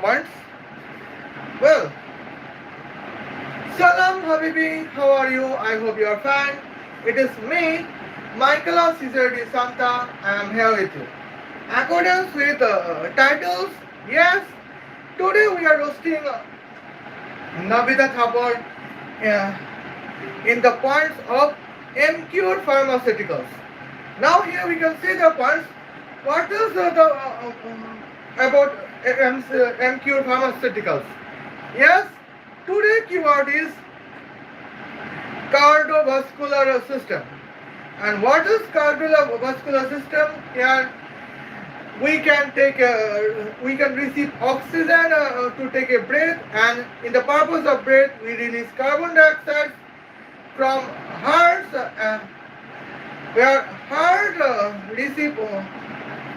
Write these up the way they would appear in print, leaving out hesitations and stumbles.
Months. Well, Salam Habibi, how are you? I hope you are fine. It is me, Michaela de Santa. I am here with you. Accordance with titles, yes, today we are roasting Namita Thapar in the points of Emcure Pharmaceuticals. Now here we can see the points. What is about Emcure Pharmaceuticals? Yes, today keyword is cardiovascular system. And what is cardiovascular system? Here we can receive oxygen to take a breath, and in the purpose of breath we release carbon dioxide from hearts, where heart receive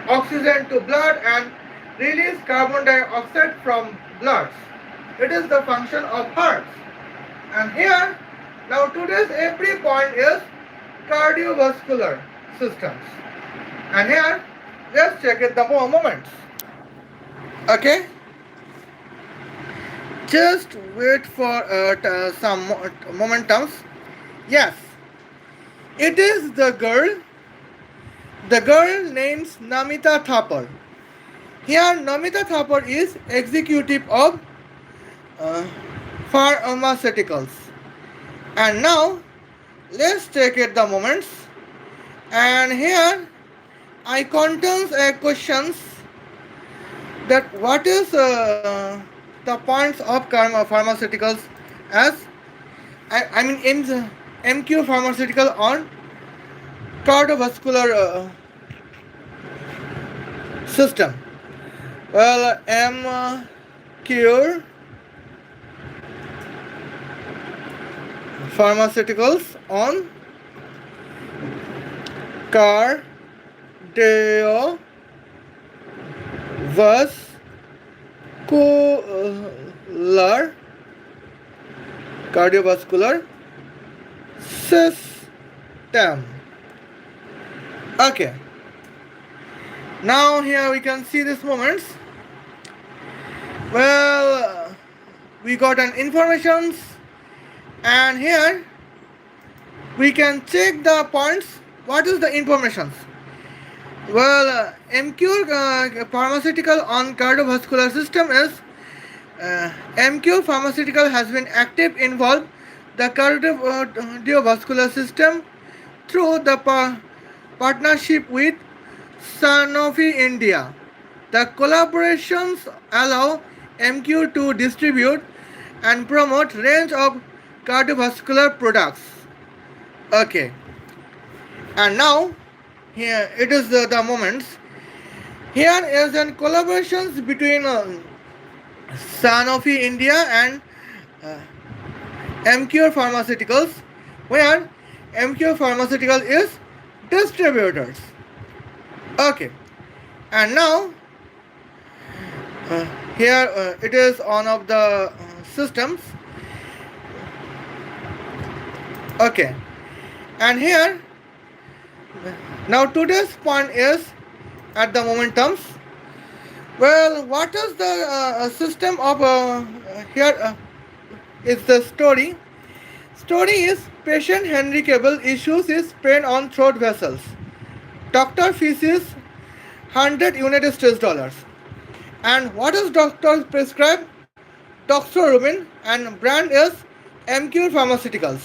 oxygen to blood and release carbon dioxide from blood. It is the function of hearts. And here, now today's every point is cardiovascular systems. And here, let's check it the moments. Okay? Just wait for some momentums. Yes, it is the girl. The girl names Namita Thapar. Here, Namita Thapar is executive of Pharmaceuticals. And now, let's check it the moments. And here, I contains a questions that what is the points of pharmaceuticals as I mean MQ pharmaceutical on cardiovascular system. Well, Emcure pharmaceuticals on cardiovascular cardiovascular system. Okay, now here we can see these moments. Well, we got an informations, and here we can check the points. What is the informations? Well, Emcure pharmaceutical on cardiovascular system is Emcure pharmaceutical has been active involved the cardiovascular system through the partnership with Sanofi India. The collaborations allow Emcure to distribute and promote range of cardiovascular products. Okay, and now here it is the moments. Here is an collaborations between Sanofi India and Emcure Pharmaceuticals, where Emcure Pharmaceutical is distributors. Okay, and now here it is one of the systems. Okay, and here now today's point is at the momentums. Well, what is the system of here is the story. Story is patient handicapable issues is pain on throat vessels. Doctor fees is 100 United States dollars. And what is doctor prescribe? Doxorubin, and brand is Emcure Pharmaceuticals.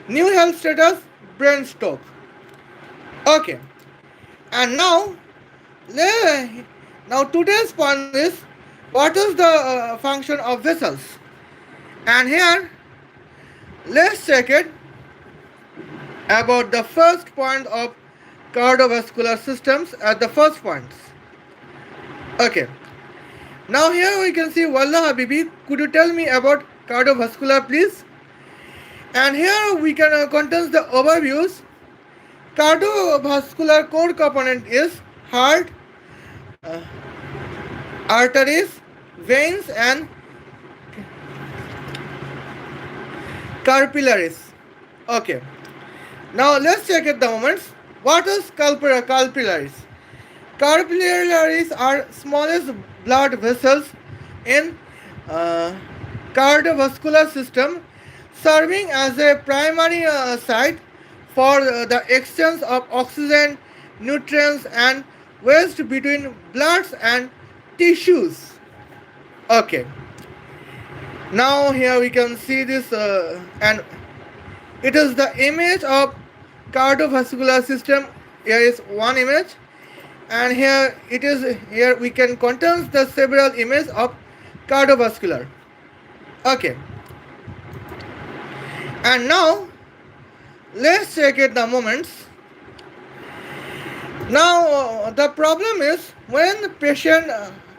New health status brain stroke. Okay, and now today's point is what is the function of vessels, and here let's check it about the first point of cardiovascular systems at the first points. Okay, now here we can see Wallah Habibi, could you tell me about cardiovascular please? And here we can contains the overviews. Cardiovascular core component is heart, arteries, veins, and capillaries. Okay. Now let's check at the moments. What is capillaries? Capillaries are smallest blood vessels in uh, cardiovascular system, serving as a primary site for the exchange of oxygen, nutrients, and waste between bloods and tissues. Okay, now here we can see this, and it is the image of cardiovascular system. Here is one image, and here we can contains the several images of cardiovascular. Okay, and now let's check it the moments. Now the problem is when the patient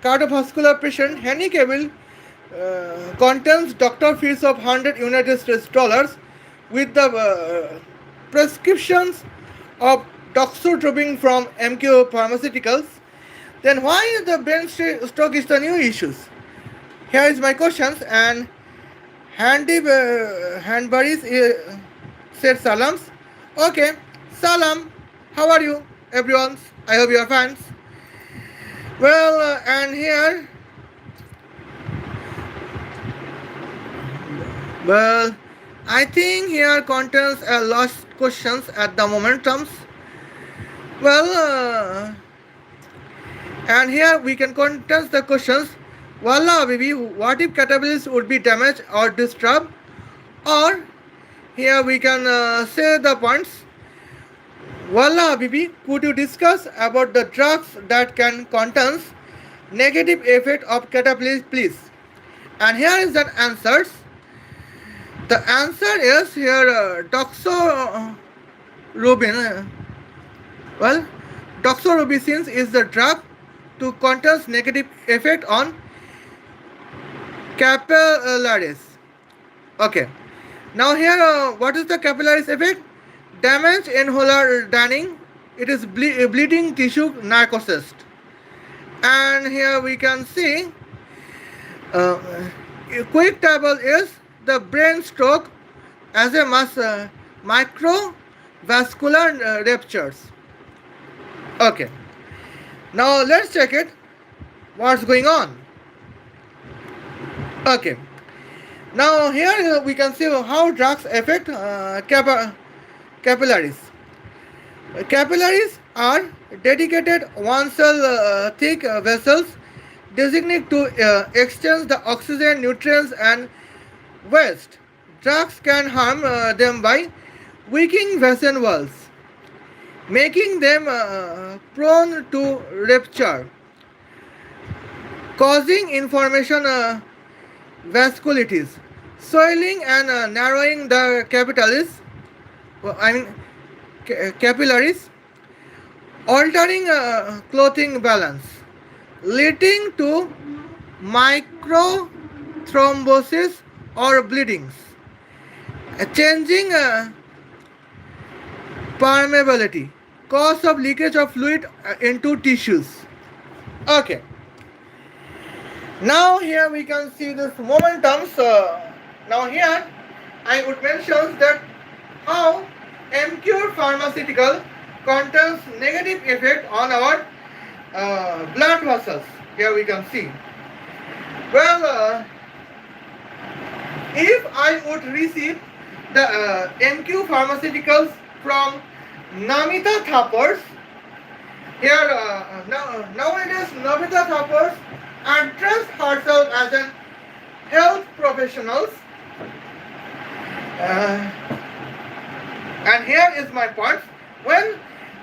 cardiovascular patient handicapable contains doctor fees of 100 United States dollars with the prescriptions of doxorubicin from Emcure Pharmaceuticals, then why is the brain stroke is the new issues? Here is my questions, and Handbaris said salams. Okay, salam. How are you, everyone? I hope you are fans. Well, and here, well, I think here contains a lost questions at the momentums. Well, and here we can contest the questions. Wallah, baby, what if catalyst would be damaged or disturbed? Or here we can say the points. Wallah, baby, could you discuss about the drugs that can contains negative effect of catalyst, please? And here is the answers. The answer is here doxorubicin. Well, doxorubicin is the drug to contains negative effect on capillaries. Okay. Now here, what is the capillaries effect? Damage inhaler draining. It is bleeding tissue narcosis. And here we can see a quick table is the brain stroke as a microvascular ruptures. Okay. Now let's check it. What's going on? Okay. Now here we can see how drugs affect capillaries. Capillaries are dedicated one-cell thick vessels designed to exchange the oxygen, nutrients, and waste. Drugs can harm them by weakening vessel walls, making them prone to rupture, causing inflammation, vasculitis, swelling, and narrowing the capillaries, altering clothing balance, leading to microthrombosis or bleedings, changing permeability, cause of leakage of fluid into tissues. Okay. Now here we can see this momentums. Now here I would mention that how Emcure pharmaceutical contains negative effect on our blood vessels. Here we can see. Well, if I would receive the Emcure pharmaceuticals from Namita Thapar, here nowadays Namita Thapar addressed herself as an health professionals. And here is my point. When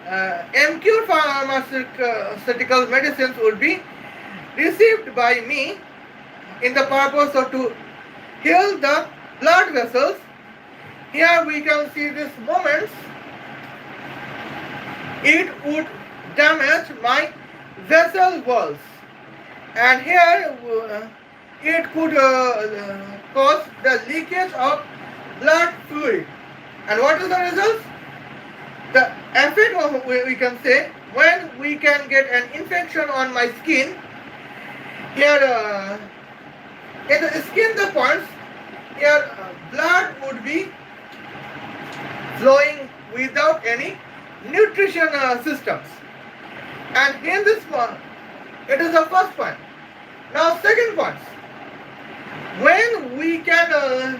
Emcure pharmaceutical medicines would be received by me in the purpose of to heal the blood vessels, here we can see these moments. It would damage my vessel walls, and here it could cause the leakage of blood fluid. And what is the result? The effect of, we can say, when we can get an infection on my skin, here in the skin the points, here blood would be flowing without any nutrition systems. And in this one, it is the first point. Now second point, when we can uh,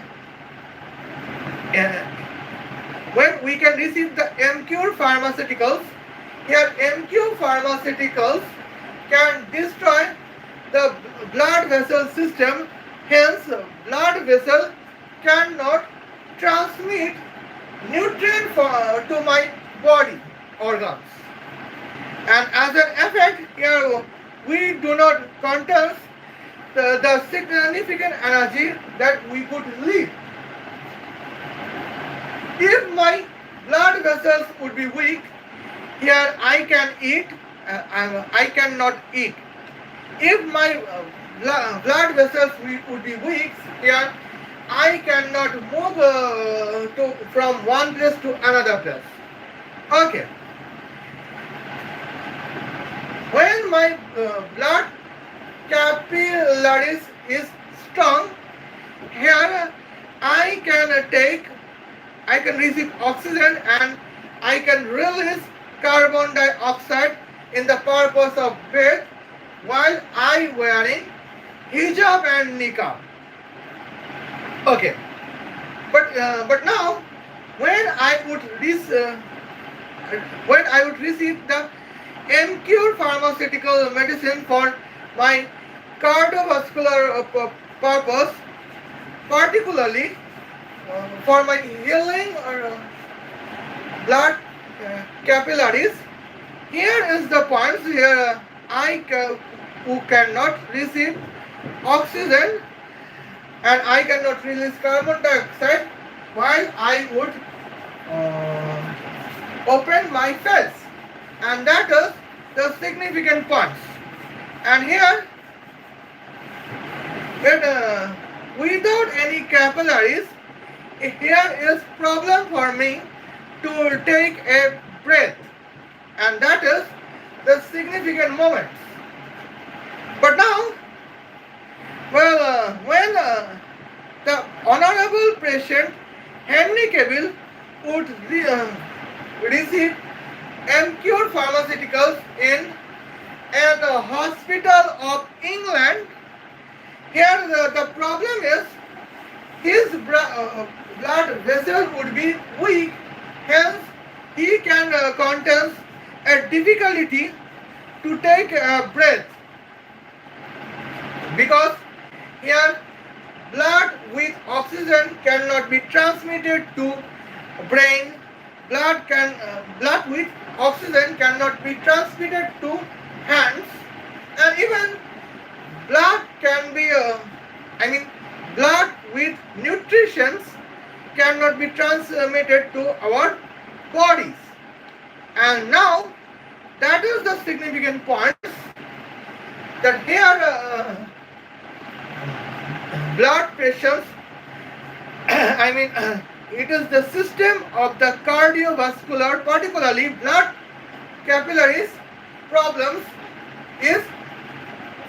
when we can receive the Emcure Pharmaceuticals. Here Emcure Pharmaceuticals can destroy the blood vessel system, hence blood vessel cannot transmit nutrient to my body organs. And as an effect, here we do not contain the significant energy that we could live. If my blood vessels would be weak, here I can eat, I cannot eat. If my blood vessels would be weak, here I cannot move from one place to another place. Okay. When my blood capillaries is strong, here I can take, I can receive oxygen and I can release carbon dioxide in the purpose of breath while I wearing hijab and niqab. Okay, but now when I would receive the Emcure pharmaceutical medicine for my cardiovascular purpose, particularly for my healing or blood capillaries. Here is the points. Here who cannot receive oxygen and I cannot release carbon dioxide while I would open my face, and that is the significant points. And here, without any capillaries, here is problem for me to take a breath, and that is the significant moments. But now, when the honorable patient Henry Cavill would receive Emcure Pharmaceuticals in a hospital of England, here the problem is his blood vessel would be weak, hence he can contain a difficulty to take a breath, because here blood with oxygen cannot be transmitted to brain. Blood with oxygen cannot be transmitted to hands, and even blood can be blood with nutrition cannot be transmitted to our bodies. And now that is the significant point, that here blood patients it is the system of the cardiovascular, particularly blood capillaries problems is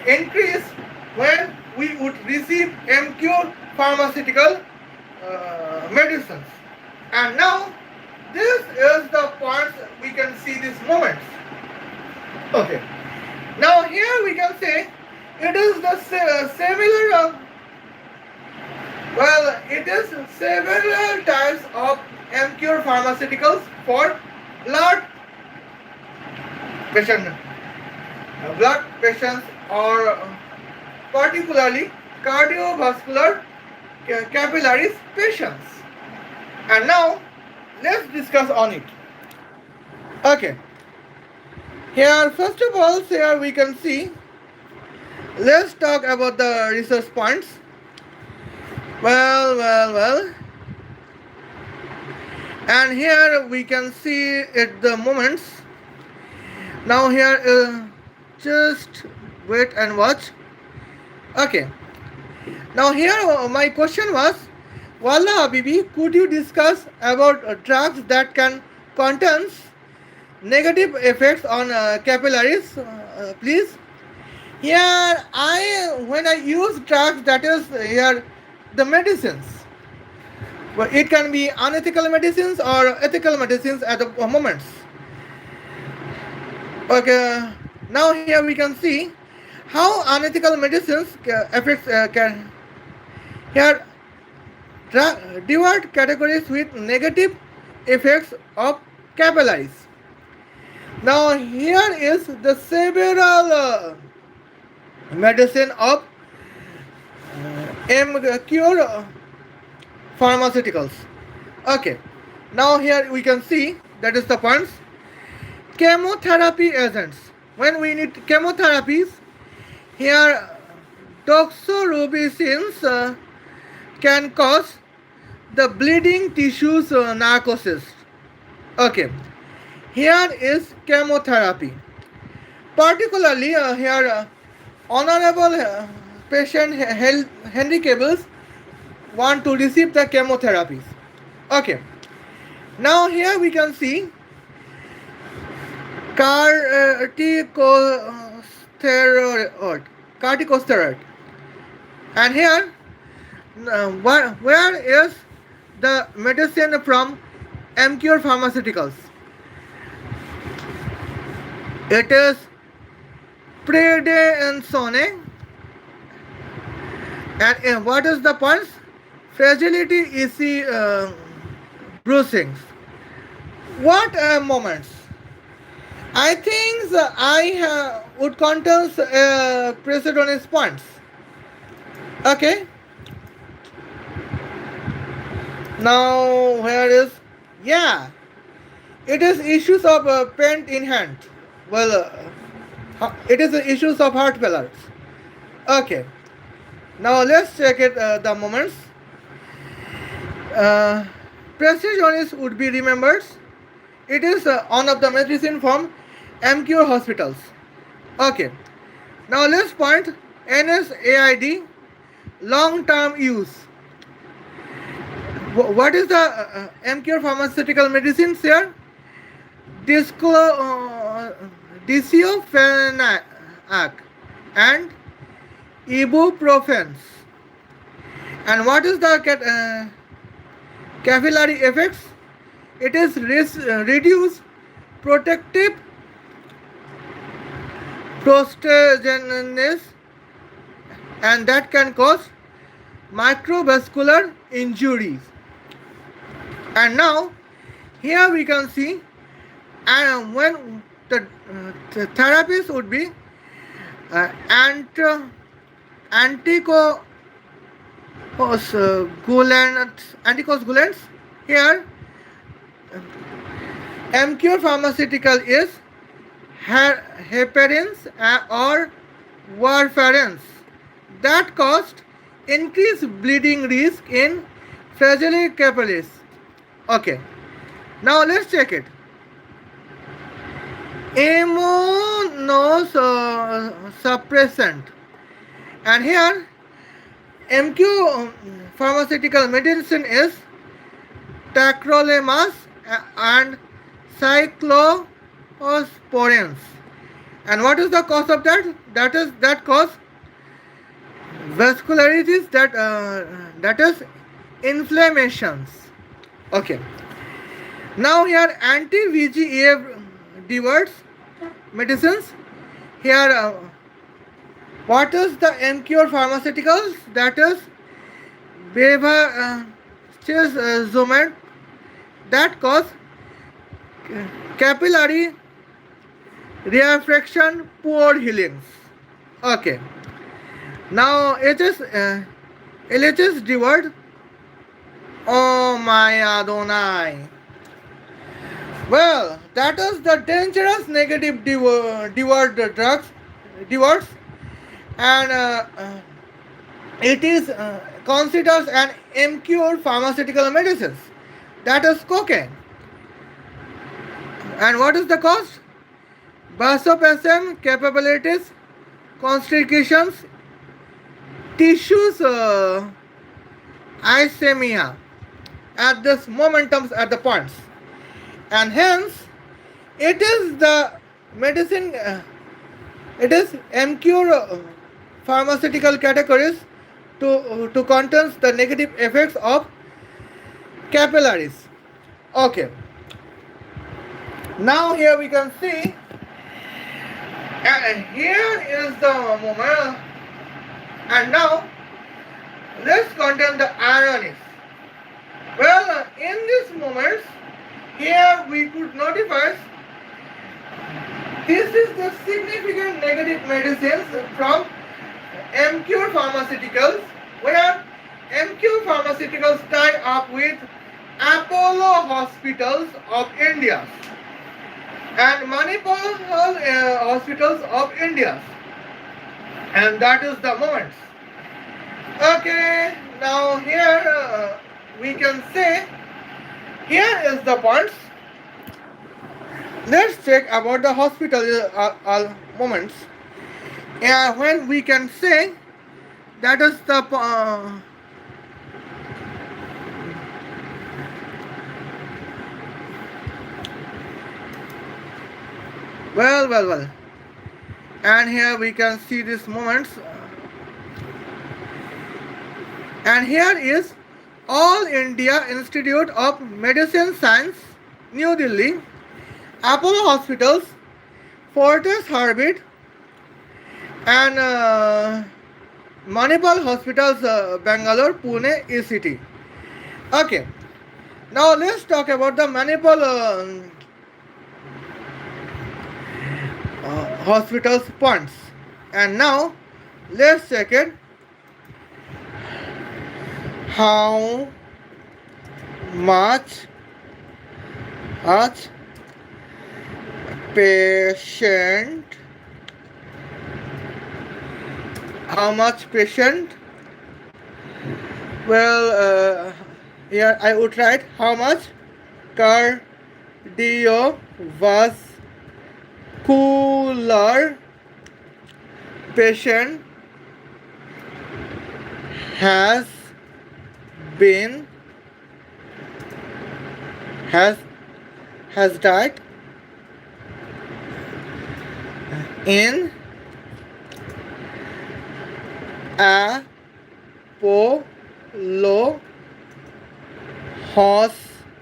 increased when we would receive Emcure pharmaceutical medicines. And now this is the points we can see these moments. Okay. Now here we can say it is the similar. It is several types of Emcure pharmaceuticals for blood patients or particularly cardiovascular capillaries patients. And now let's discuss on it. Okay. Here first of all, here we can see, let's talk about the research points. Well. And here we can see at the moments. Now here, just wait and watch. Okay. Now here my question was, Walla Habibi, could you discuss about drugs that can contain negative effects on capillaries, please? Here when I use drugs, that is here the medicines. Well, it can be unethical medicines or ethical medicines at the moments. Okay, now here we can see how unethical medicines affects Here, divide categories with negative effects of capillaries. Now, here is the several medicine of Emcure Pharmaceuticals. Okay. Now here we can see that is the points. Chemotherapy agents. When we need chemotherapies, here doxorubicins can cause the bleeding tissues narcosis. Okay. Here is chemotherapy. Particularly here, honorable patient Henry Cables want to receive the chemotherapies. Okay. Now here we can see corticosteroid. And here, where is the medicine from Emcure Pharmaceuticals? It is prednisone. And what is the points? Fragility is the bruisings. What moments? I think I would contain precedence points. Okay. Now where is? Yeah. It is issues of pain in hand. Well, it is the issues of heart failure. Okay. Now let's check it the moments. Precisionist would be remembered. It is one of the medicine from Emcure hospitals. Okay. Now let's point NSAID long-term use. What is the Emcure pharmaceutical medicines here? Diclofenac and ibuprofens. And what is the capillary effects? It is reduce protective prostagenesis, and that can cause microvascular injuries. And now here we can see, and when the therapist would be anticoagulants. Here, Emcure pharmaceutical is heparins or warfarins that caused increased bleeding risk in fragile capillaries. Okay, now let's check it. Immunosuppressant, and here MQ pharmaceutical medicine is tacrolimus and cyclosporins. And what is the cause of that? That cause vascularitis, that is inflammations. Okay. Now here anti-VEGF diverts medicines. Here what is the Emcure pharmaceuticals? That is bevacizumab that cause capillary reaffection, poor healings. Okay. Now LHS devoured. Oh my Adonai. Well, that is the dangerous negative devoured drugs, devours, and it is considered an impure pharmaceutical medicines. That is cocaine. And what is the cause? Vasopressin capabilities, constriction, tissues ischemia at this momentums at the points, and hence it is the medicine. It is Emcure pharmaceutical categories to contains the negative effects of capillaries. Okay. Now here we can see, and here is the moment. And now let's contain the ironies. Well, in these moments, here we could notify this is the significant negative medicines from Emcure Pharmaceuticals, where Emcure Pharmaceuticals tie up with Apollo Hospitals of India and Manipal Hospitals of India, and that is the moment. Okay, now here we can say here is the points. Let's check about the hospital moments. Yeah, when we can say that is the well, and here we can see these moments, and here is All India Institute of Medicine Science, New Delhi, Apollo Hospitals, Fortis Herbert, and Manipal Hospitals, Bangalore, Pune, ECT. Okay, now let's talk about the Manipal hospitals points. And now let's check it. How much patient how much patient well here I would write how much cardiovascular patient has been has died in Apollo Hospital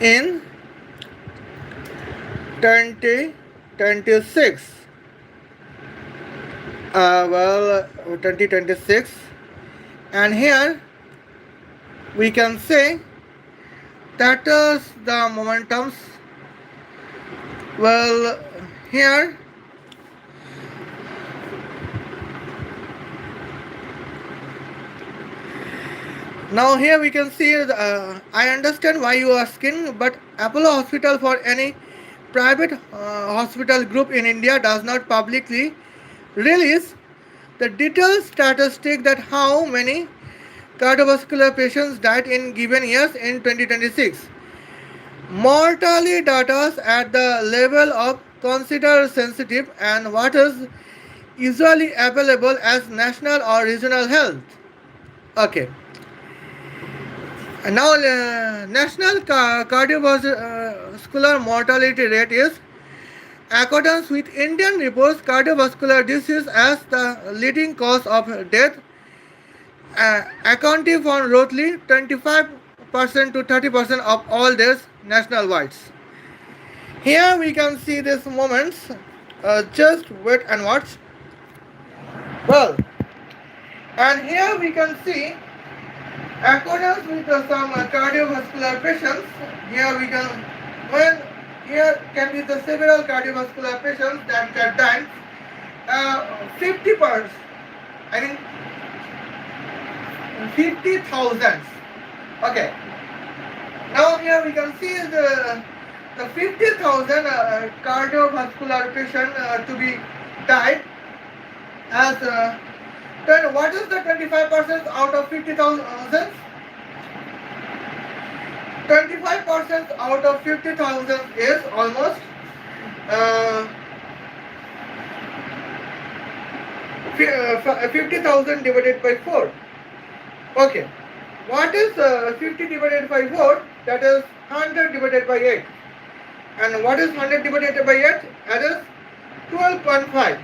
in 2026. 2026, and here we can say that is the momentums. Well, here now here we can see I understand why you are asking, but Apollo Hospital for any private hospital group in India does not publicly release the detailed statistic that how many cardiovascular patients died in given years in 2026. Mortality data at the level of considered sensitive and what is usually available as national or regional health. Okay. Now national cardiovascular mortality rate is accordance with Indian reports, cardiovascular disease as the leading cause of death, accounting for roughly 25% to 30% of all deaths nationwide. Here we can see these moments. Just wait and watch. Well, and here we can see accordance with some cardiovascular patients. Here we can when here can be the several cardiovascular patients that died 50%. I think 50,000. Okay. Now here we can see the 50,000 cardiovascular patient to be died as then what is the 25% out of 50,000? 25% out of 50,000 is almost 50,000 divided by 4. Okay. What is 50 divided by 4? That is 100 divided by 8. And what is 100 divided by 8? That is 12.5.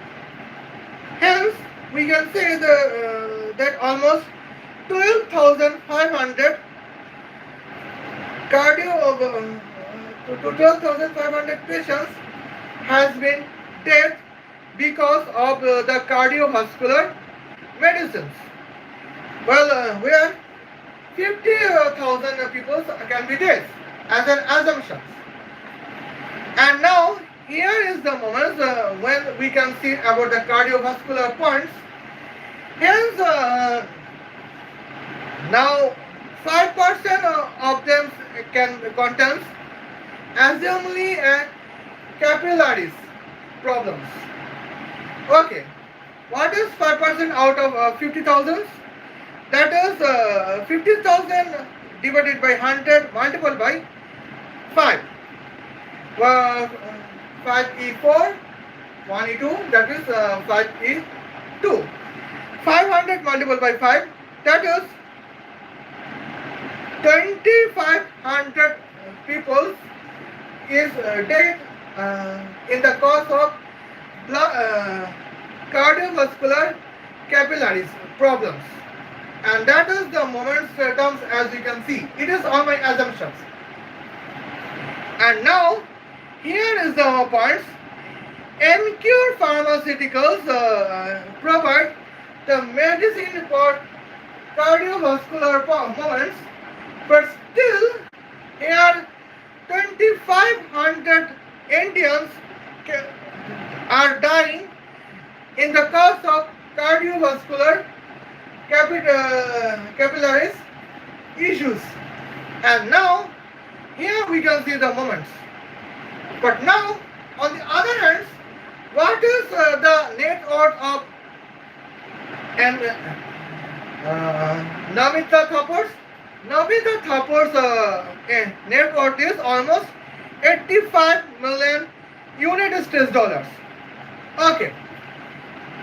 Hence, we can say that almost 12,500 to 12,500 patients has been death because of the cardiovascular medicines. Well, where 50,000 people can be dead as an assumption. And now here is the moment when we can see about the cardiovascular points. Hence, now 5% of them can contains assumably capillaries problems. Okay, what is 5% out of 50,000? That is 50,000 divided by 100 multiplied by 5. 5e4, 1e2, that is 5e2. 500 multiplied by 5, that is 2,500 people is dead in the cause of cardiovascular capillaries problems. And that is the moment terms, as you can see. It is all my assumptions. And now, here is the points. Emcure Pharmaceuticals provide the medicine for cardiovascular moments, but still here 2,500 Indians are dying in the cause of cardiovascular capillaries issues. And now here we can see the moments. But now on the other hand, what is the net worth of and Namita Thapar's? Namita Thapar's net worth is almost 85 million United States dollars. Okay.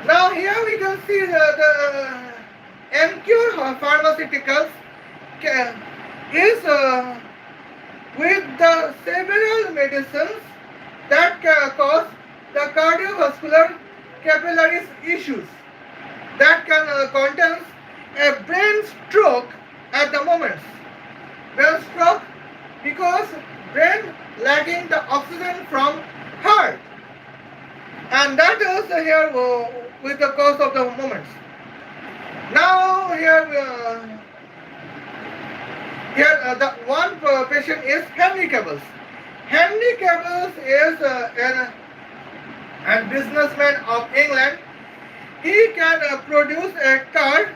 Now here we can see the Emcure Pharmaceuticals is with the several medicines that cause the cardiovascular capillaries issues that can contains a brain stroke at the moment. Brain stroke because brain lacking the oxygen from heart, and that is here with the cause of the moments. Now here the one patient is Henry Cables. Henry Cables is a businessman of England. He can produce a car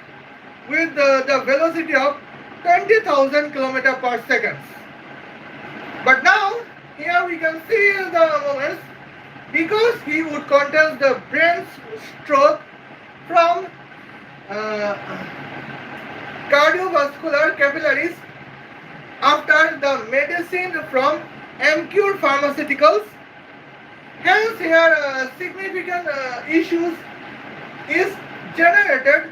with the velocity of 20,000 km per second. But now here we can see the moments because he would contain the brain stroke from cardiovascular capillaries after the medicine from Emcure Pharmaceuticals. Hence here significant issues is generated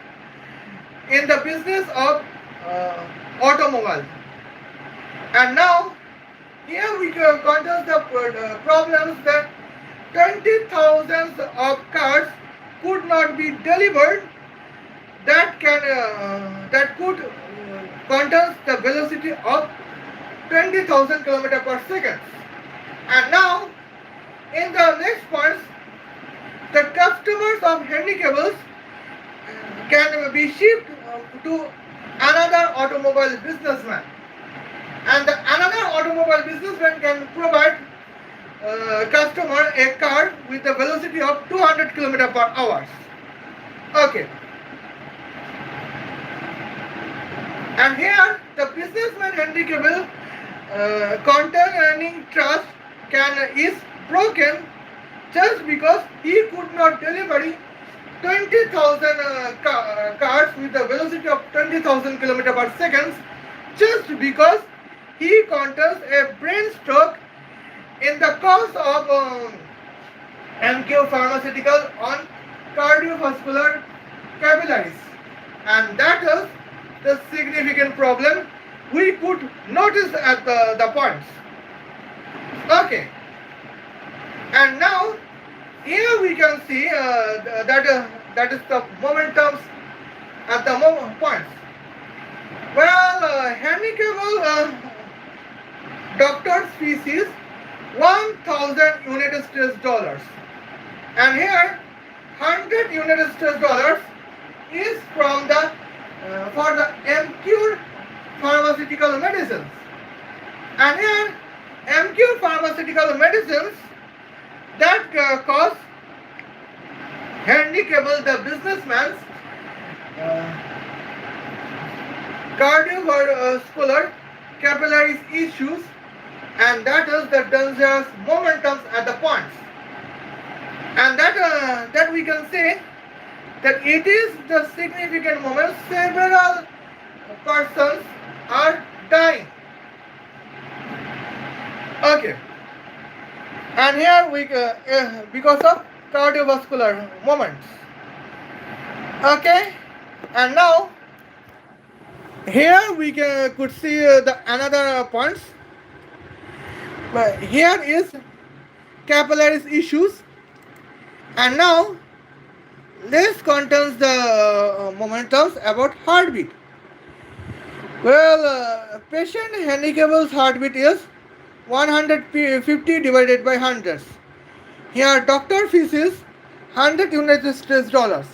in the business of automobile. And now here we can consider the problems that 20,000 of cars could not be delivered that could contain the velocity of 20,000 km per second. And now in the next point, the customers of Henry Cables can be shipped to another automobile businessman, and another automobile businessman can provide customer a car with a velocity of 200 km per hour. Okay. And here the businessman Henry Cable containing trust is broken just because he could not deliver 20,000 cars with a velocity of 20,000 km per second, just because he contains a brain stroke in the cause of Emcure Pharmaceutical on cardiovascular capillaries. And that is the significant problem we could notice at the points. Okay. And now here we can see that is the momentums at the points. Well, Henry Cable doctor's fees is 1,000 United States dollars. And here 100 United States dollars is from the for the Emcure pharmaceutical medicines. And here Emcure pharmaceutical medicines that cause handicapable the businessman's uh, cardiovascular capillary issues, and that is the dangerous momentums at the points, and that we can say that it is the significant moment several persons are dying. Okay, and here we because of cardiovascular moments. Okay, and now here we could see the another points. But here is capillaries issues, and now this contains the momentums about heartbeat. Well, patient handicap's heartbeat is 150 divided by hundreds. Here, doctor fees is 100 United States dollars.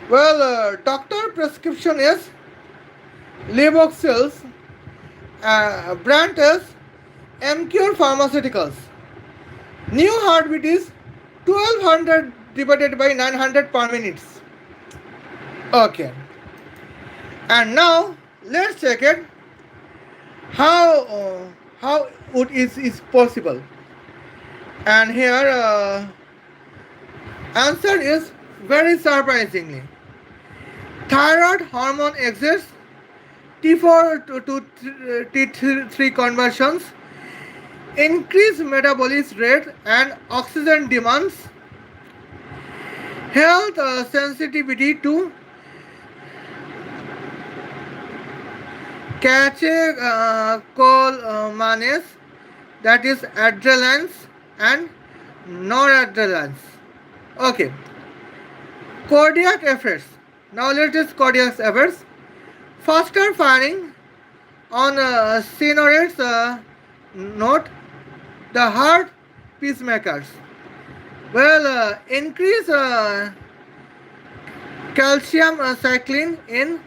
Well, doctor prescription is Levoxils, brand is Emcure Pharmaceuticals. New heartbeat is 1200 divided by 900 per minute. Okay. And now let's check it how it is possible. And here answer is very surprisingly. Thyroid hormone exerts T4 to T3 conversions, increase metabolic rate and oxygen demands, health sensitivity to catecholamines, that is adrenals and noradrenals. Okay. Cardiac effects. Now let us cardiac effects. Faster firing on Senorate's note, the heart pacemakers. Well, increase calcium cycling in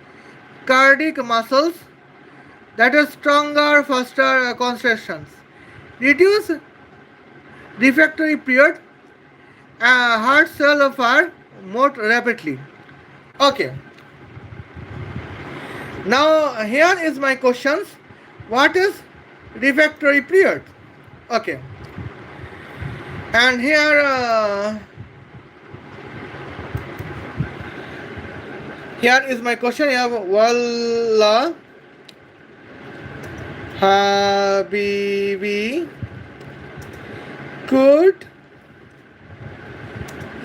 cardiac muscles, that is stronger, faster contractions. Reduce refractory period, heart cell fire more rapidly. Okay. Now here is my questions. What is refractory period? Okay. And here is my question. You have Wallah Habibi, could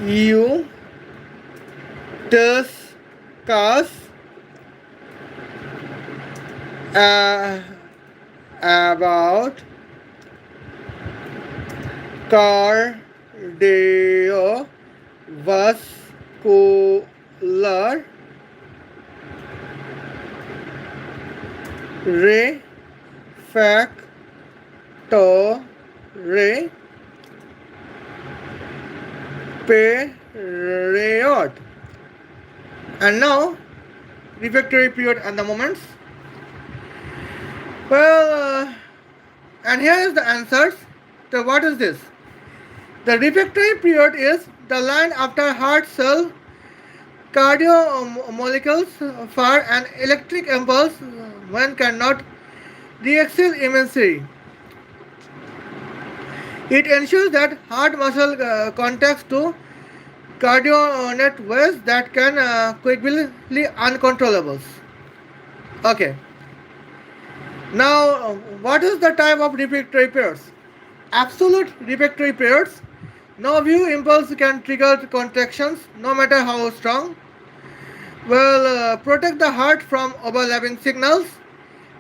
you discuss about cardiovascular refractory period? And now refractory period and the moments. Well, and here is the answers. So what is this? The refractory period is the line after heart cell cardio molecules fire an electric impulse when cannot reaccess immensely. It ensures that heart muscle contacts to cardionet waves that can quickly uncontrollable. Okay. Now, what is the type of refractory periods? Absolute refractory periods. No view impulse can trigger contractions, no matter how strong. Will protect the heart from overlapping signals.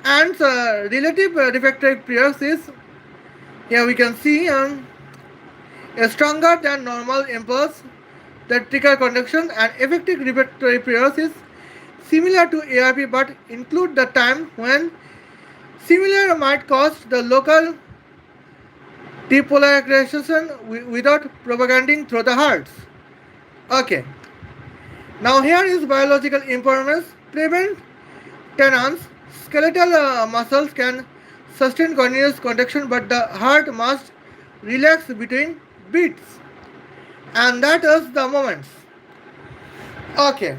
And relative refractory periods is, here we can see a stronger than normal impulse that trigger contraction, and effective refractory periods is similar to ARP but include the time when similar might cause the local depolarization without propagating through the hearts. Okay. Now here is biological importance. Prevent tendons. Skeletal muscles can sustain continuous contraction, but the heart must relax between beats, and that is the moments. Okay.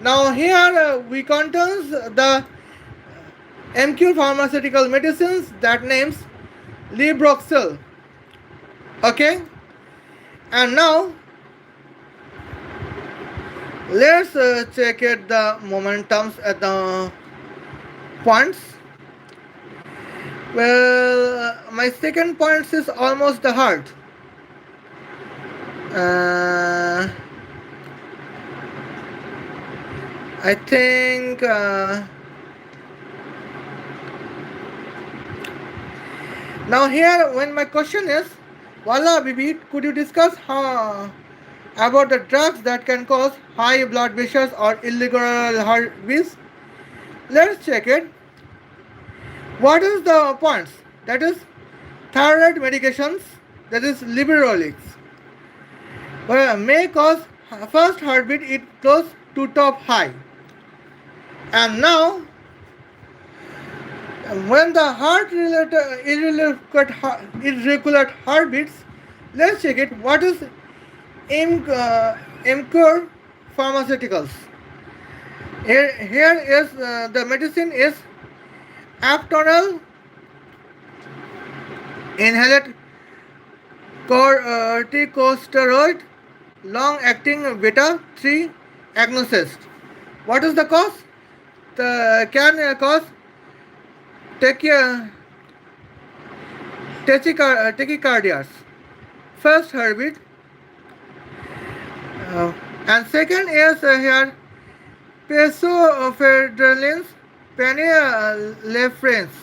Now here we contains the Emcure pharmaceutical medicines that names Libroxil. Okay. And now let's check it the momentums at the points. Well, my second point is almost the heart. Uh, I think now here when my question is, Wala Bibi, could you discuss about the drugs that can cause high blood pressures or illegal heartbeats? Let's check it. What is the points? That is thyroid medications, that is liberolics, may cause first heartbeat it close to top high. And now when the heart related irregular heartbeats, let's check it. What is Emcure Pharmaceuticals? Here is the medicine is Aptonal inhaled corticosteroid long-acting beta-3 agonist. What is the cause? The can cause tachycardias. First heartbeat, and second is here pesofedrelins phenylephrines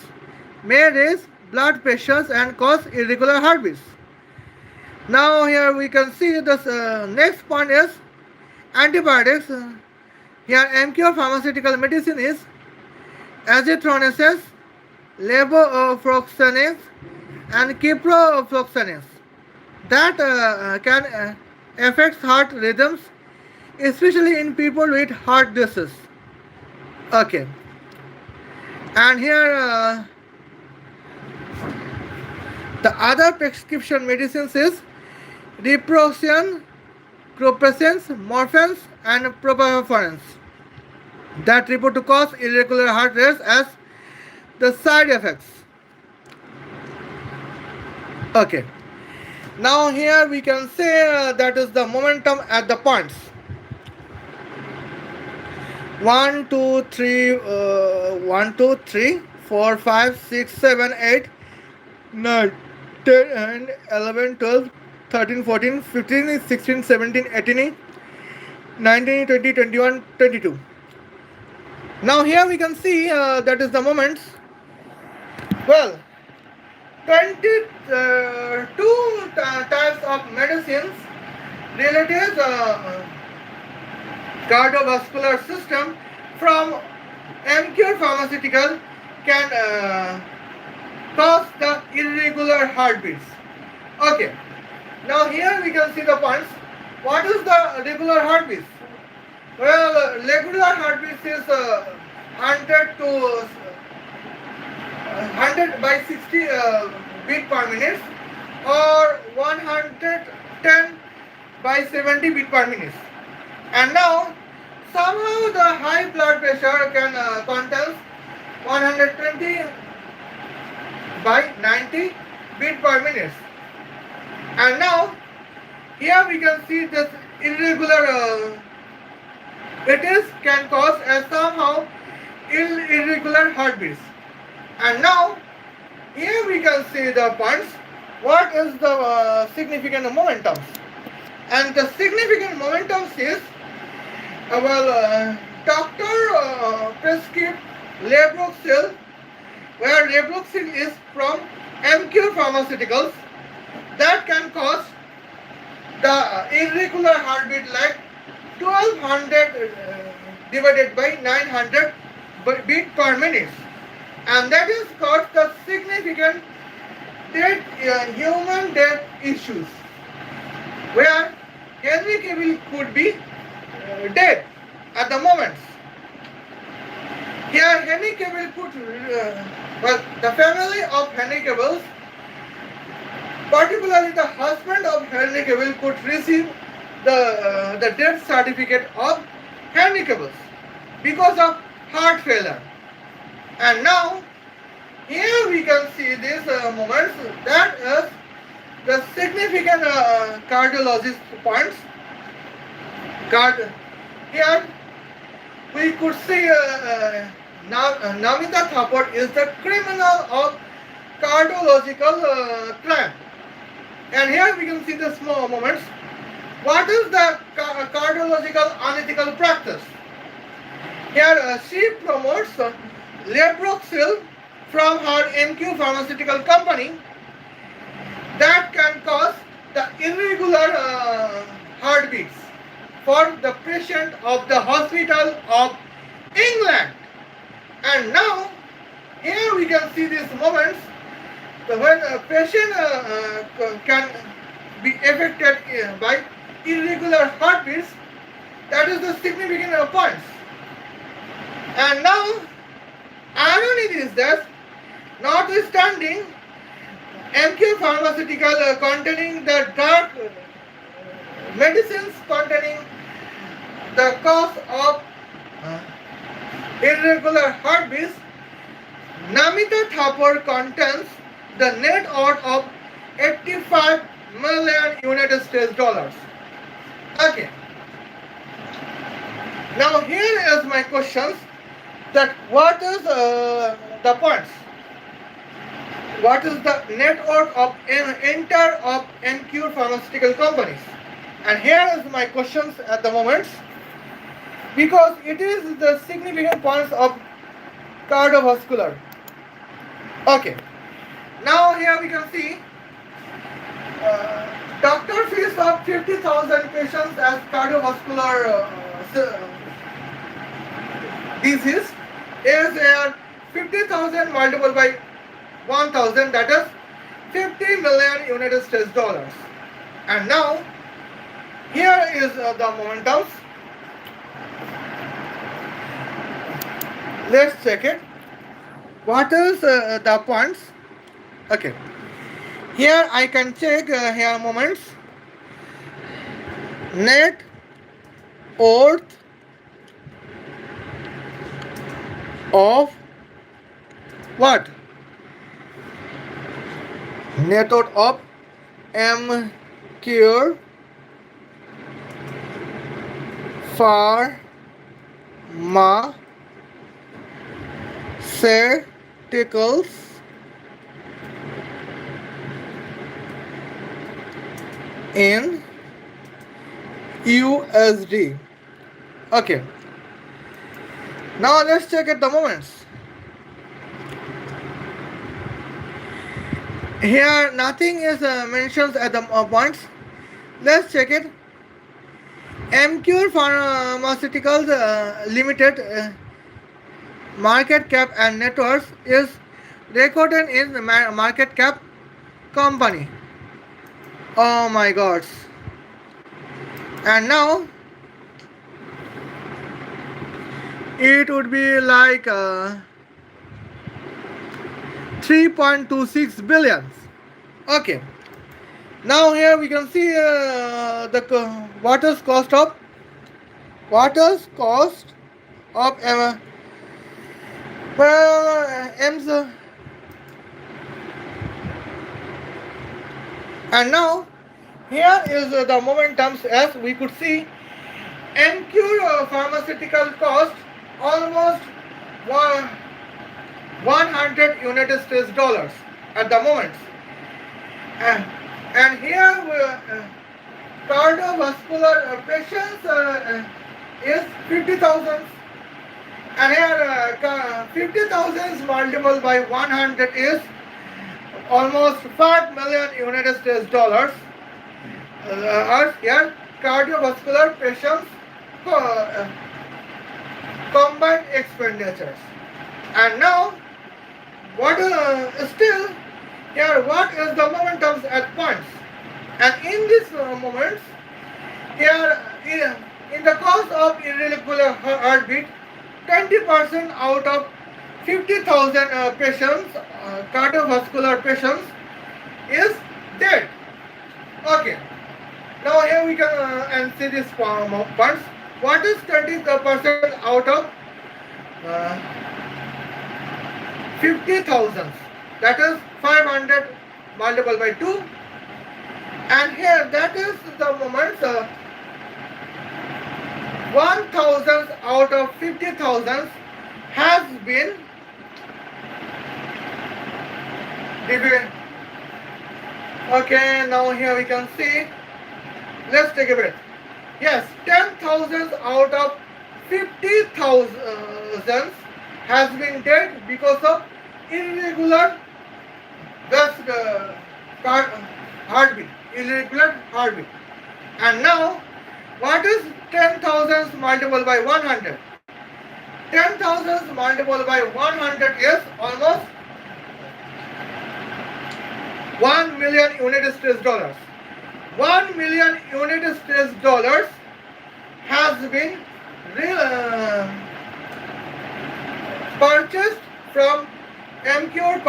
may raise blood pressures and cause irregular heartbeats. Now here we can see this next point is antibiotics. Here Emcure pharmaceutical medicine is azithromycin, levofloxacin, and ciprofloxacin that can affect heart rhythms, especially in people with heart disease. Okay, and here the other prescription medicines is Diproxion, Cropessins, Morphins, and Propofurans that report to cause irregular heart rates as the side effects. Okay. Now here we can say that is the momentum at the points. 1, 2, 3, 1, 2, 3, 4, 5, 6, 7, 8, 9, 10, and 11, 12, 13, 14, 15, 16, 17, 18, 19, 20, 21, 22. Now here we can see that is the moments. Well, 22 types of medicines related cardiovascular system from Emcure pharmaceutical can cause the irregular heartbeats. Okay. Now here we can see the points. What is the regular heartbeats? Well, regular heartbeats is 100 to 100 by 60 beat per minute or 110 by 70 beat per minute. And now somehow the high blood pressure can contain 120 by 90 beat per minute. And now here we can see this irregular it is can cause somehow irregular heartbeats. And now here we can see the points. What is the significant momentums? And the significant momentums is doctor prescribed Libroxil, where Libroxil is from Emcure Pharmaceuticals that can cause the irregular heartbeat like 1200 divided by 900 beat per minute, and that is caused the significant human death issues, where Henry Cavill could be dead at the moment. Here, Henry Cavill could, well, the family of Henry Cavill, particularly the husband of Henry Cavill, could receive the death certificate of Henry Cavill because of heart failure. And now, here we can see these moments that is the significant cardiologist points. Here we could see Namita Thapar is the criminal of cardiological crime. And here we can see the small moments. What is the cardiological unethical practice? Here she promotes lebroksil from her Emcure pharmaceutical company that can cause the irregular heartbeats for the patient of the hospital of England. And now, here we can see these moments when a patient can be affected by irregular heartbeats. That is the significant points. And now, irony is that, notwithstanding Emcure pharmaceutical containing the dark medicines containing the cause of irregular heartbeats, Namita Thapar contains the net worth of 85 million United States dollars. Okay. Now here is my questions that what is the points? What is the net worth of entire of Emcure pharmaceutical companies? And here is my questions at the moment, because it is the significant points of cardiovascular. Okay. Now here we can see doctor fees of 50,000 patients as cardiovascular disease is 50,000 multiplied by 1,000, that is 50 million United States dollars. And now here is the momentums. Let's check it. What is the points? Okay. Here I can check here moments. Net worth of what? Net worth of Emcure Pharmaceuticals in USD. Okay. Now let's check at the moments. Here nothing is mentioned at the points. Let's check it. Emcure Pharmaceuticals Limited market cap and net worth is recorded in the market cap company. Oh my god. And now it would be like 3.26 billion. Okay. Now here we can see the water's cost of M's. And now here is the momentums, as we could see Emcure pharmaceutical cost almost 100 United States dollars at the moment. And here cardiovascular patients is 50,000. And here 50,000 multiplied by 100 is almost 5 million United States dollars. Here cardiovascular patients combined expenditures. And now what still Here, what is the momentum at points? And in these moments, here in the cause of irregular heartbeat, 20% out of 50,000 patients, cardiovascular patients, is dead. Okay. Now here we can answer this points. What is 20% out of uh, 50,000? That is 500 multiplied by 2. And here that is the moment 1,000 out of 50,000 has been divided. Okay, now here we can see. Let's take a breath. Yes, 10,000 out of 50,000 has been dead because of irregular gas heartbeat. Irregular heartbeat. And now, what is 10,000 multiplied by 100? 10,000 multiplied by 100 is almost 1 million United States dollars. 1 million United States dollars has been purchased from Emcure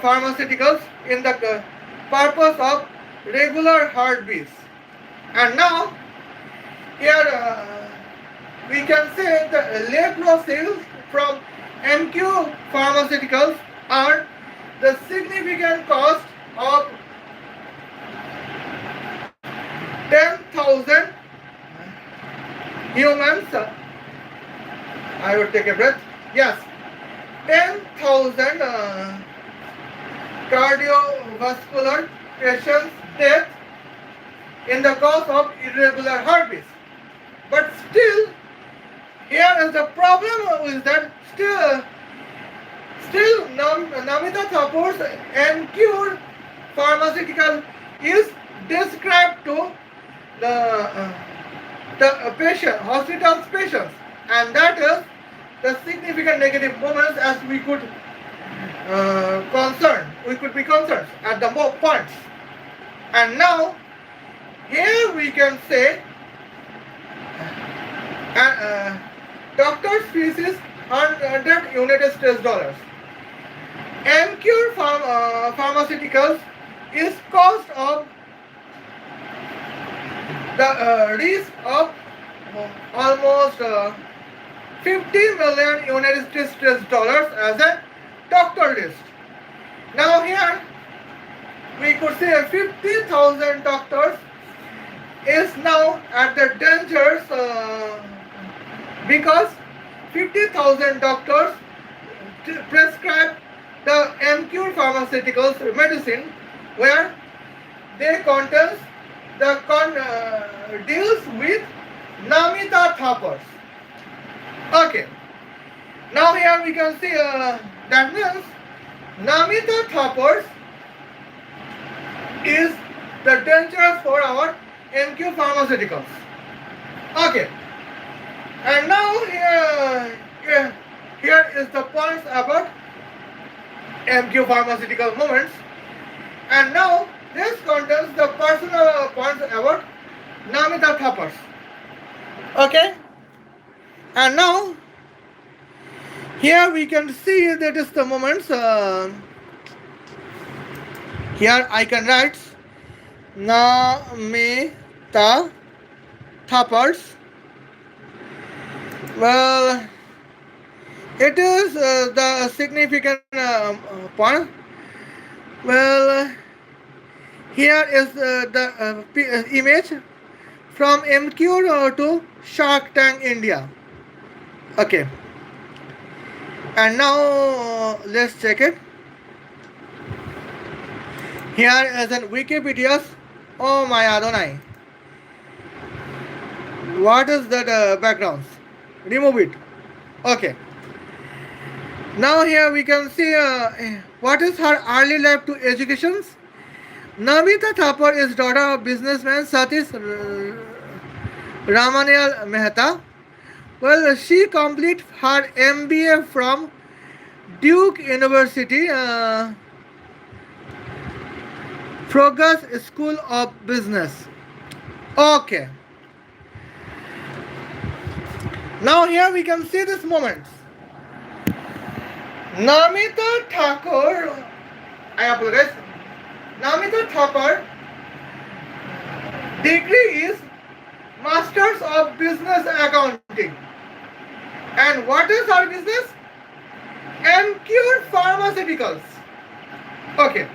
Pharmaceuticals in the purpose of regular heartbeats. And now, here we can say the late sales from Emcure Pharmaceuticals are the significant cost of 10,000 humans. I will take a breath. Yes, 10,000 cardiovascular patients death in the cause of irregular heartbeats. But still, here is the problem is that still Namita Thapar's Emcure pharmaceutical is described to the patient, hospital's patients, and that is the significant negative moments as we could be concerned at the points. And now here we can say doctor's fees is 100 United States dollars. Emcure Pharmaceuticals is cost of the risk of almost 50 million United States dollars as a doctor list. Now here we could say 50,000 doctors is now at the dangers because 50,000 doctors prescribe the Emcure Pharmaceuticals medicine where they contains the deals with Namita Thapars. Okay. Now here we can see that means Namita Thapars is the danger for our Emcure Pharmaceuticals. Okay. And now here is the points about Emcure Pharmaceutical movements. And now this contains the personal points about Namita Thapars. Okay. And now here we can see that is the moments. Here I can write Namita Thapars. Well, it is the significant point. Well, here is the image from Emcure to Shark Tank India. Okay. And now let's check it. Here is an Wikipedia's. Oh my Adonai. What is that backgrounds? Remove it. Okay. Now here we can see what is her early life to educations. Namita Thapar is daughter of businessman Satish Ramanayal Mehta. Well, she completed her MBA from Duke University Progress School of Business. Okay. Now here we can see this moment. Namita Thakur, I apologize. Namita Thapar degree is Masters of Business Accounting. And what is our business? Emcure Pharmaceuticals. Okay.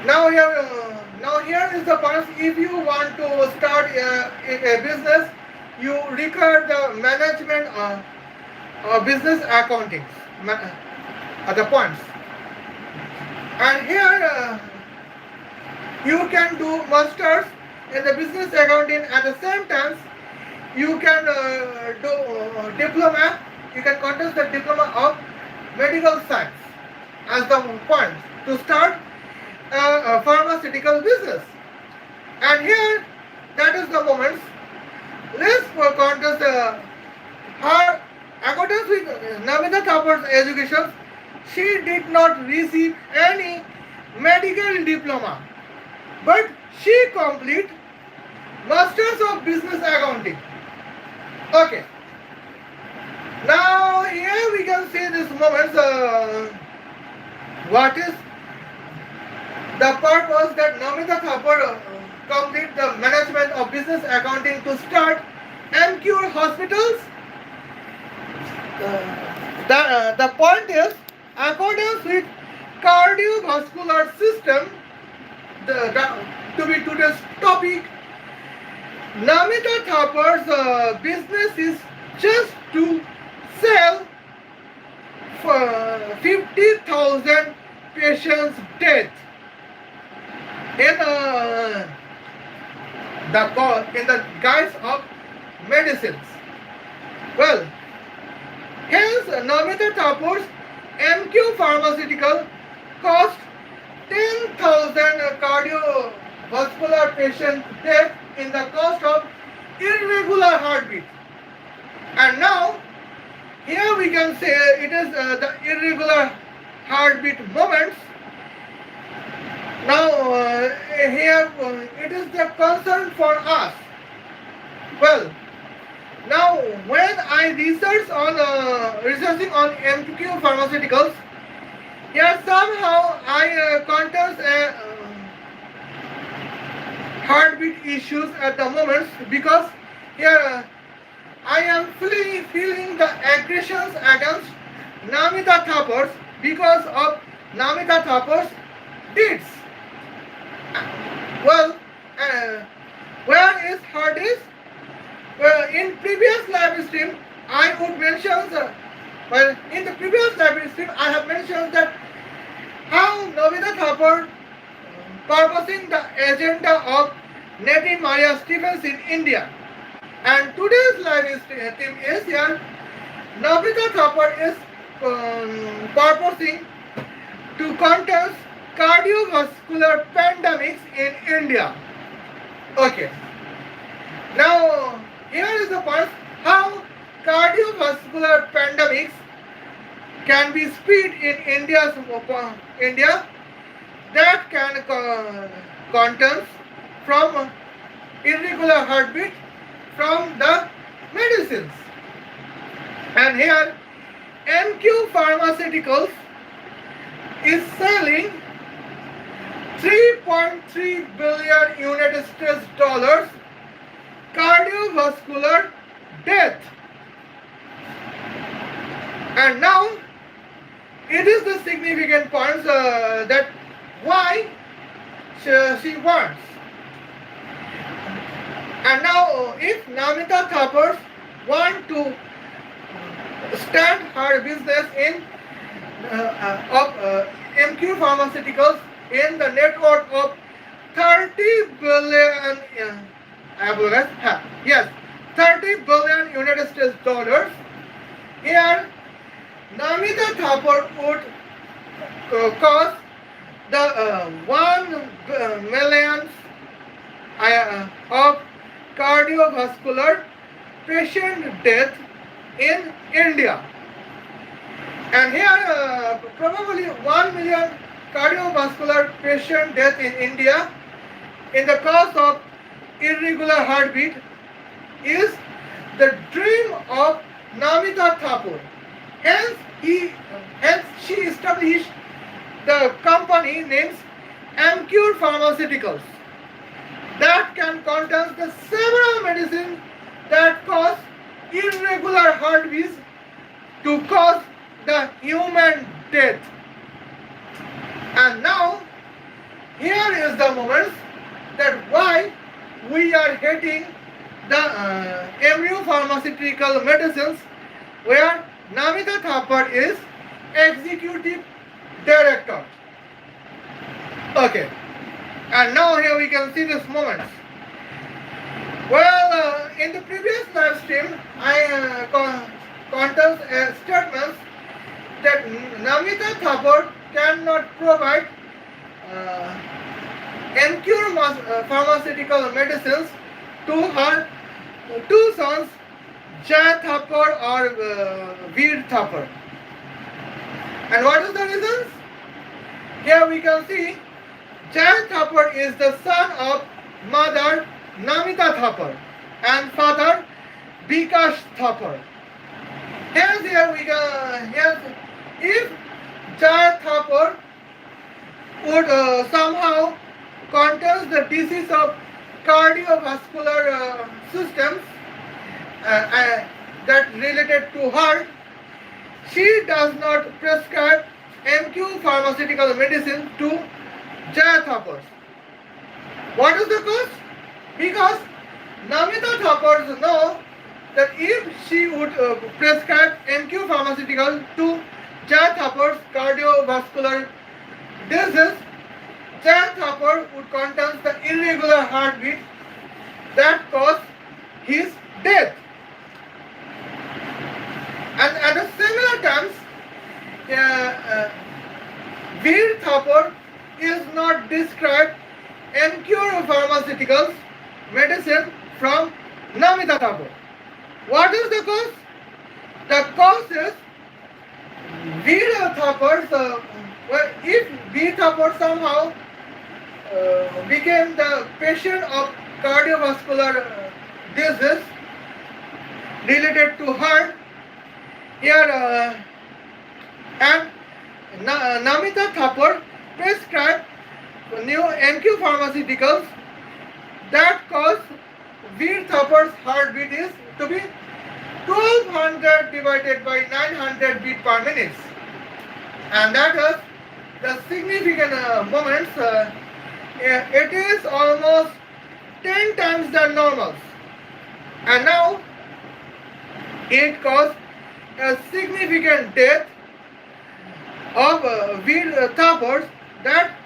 Now here is the part. If you want to start a business, you require the management business accounting. The points. And here you can do masters in the business accounting. At the same time, you can do diploma. You can contest the diploma of medical science as the point to start a pharmaceutical business. And here, that is the moment. Let's contest her accordance with Namita Thapar's education. She did not receive any medical diploma, but she complete Masters of Business Accounting. Okay. Now here we can see this moment. What is the purpose that Namita Thapar complete the management of business accounting to start Emcure hospitals? The point is, accordance with cardiovascular system, to be today's topic, Namita Thapar's business is just to sell for 50,000 patients death in the guise of medicines. Well, hence Namita Thapar's MQ pharmaceutical cost 10,000 cardiovascular patient death in the cost of irregular heartbeat. And now here we can say it is the irregular heartbeat moments. Now here it is the concern for us. Well, now when I researching on MQ pharmaceuticals, here somehow I contest heartbeat issues at the moment, because here I am feeling the aggressions against Namita Thapar because of Namita Thapar's deeds. Well, where is her deeds? Well, in previous live stream, I would mention in the previous live stream, I have mentioned that how Namita Thapar purposing the agenda of Lady Maria Stephens in India. And today's live stream is here. Namita Thapar is purposing to contest cardiovascular pandemics in India. Okay. Now, here is the part how cardiovascular pandemics can be spread in India that can contest from irregular heartbeat from the medicines. And here MQ Pharmaceuticals is selling 3.3 billion United States dollars cardiovascular death. And now it is the significant points that why she wants. And now if Namita Thapar want to start her business in MQ Pharmaceuticals in the network of 30 billion yes, 30 billion United States dollars. Here Namita Thapar would cost the 1 million of cardiovascular patient death in India. And here probably 1 million cardiovascular patient death in India in the cause of irregular heartbeat is the dream of Namita Thapar. Hence, hence she established the company named Emcure Pharmaceuticals that can contain the several medicines that cause irregular heartbeats to cause the human death. And now, here is the moment that why we are getting the Emcure pharmaceutical medicines where Namita Thapar is executive director. Okay, and now here we can see this moment. Well, in the previous live stream, I contains statements that Namita Thapar cannot provide Emcure pharmaceutical medicines to her two sons, Jai Thapar or Veer Thapar. And what is the reasons? Here we can see Jai Thapar is the son of mother Namita Thapar and father Bikash Thapar. Hence here we can, if Jai Thapar would somehow contains the disease of cardiovascular systems that related to heart, she does not prescribe MQ pharmaceutical medicine to Jai Thapar. What is the cause? Because Namita Thapar know that if she would prescribe MQ pharmaceutical to Jai Thapar's cardiovascular disease, Jai Thapar would contain the irregular heartbeat that caused his death. And at a similar times, Veer Thapar is not described Emcure pharmaceuticals medicine from Namita Thapar. What is the cause? The cause is Veer Thapar's, if Veer Thapar somehow became the patient of cardiovascular disease related to heart, here and Namita Thapar prescribed new MQ pharmaceuticals that cause Veer Thapar's heartbeat is to be 1200 divided by 900 beat per minute, and that is the significant moments. It is almost 10 times the normals, and now it caused a significant death of Veer Thapar that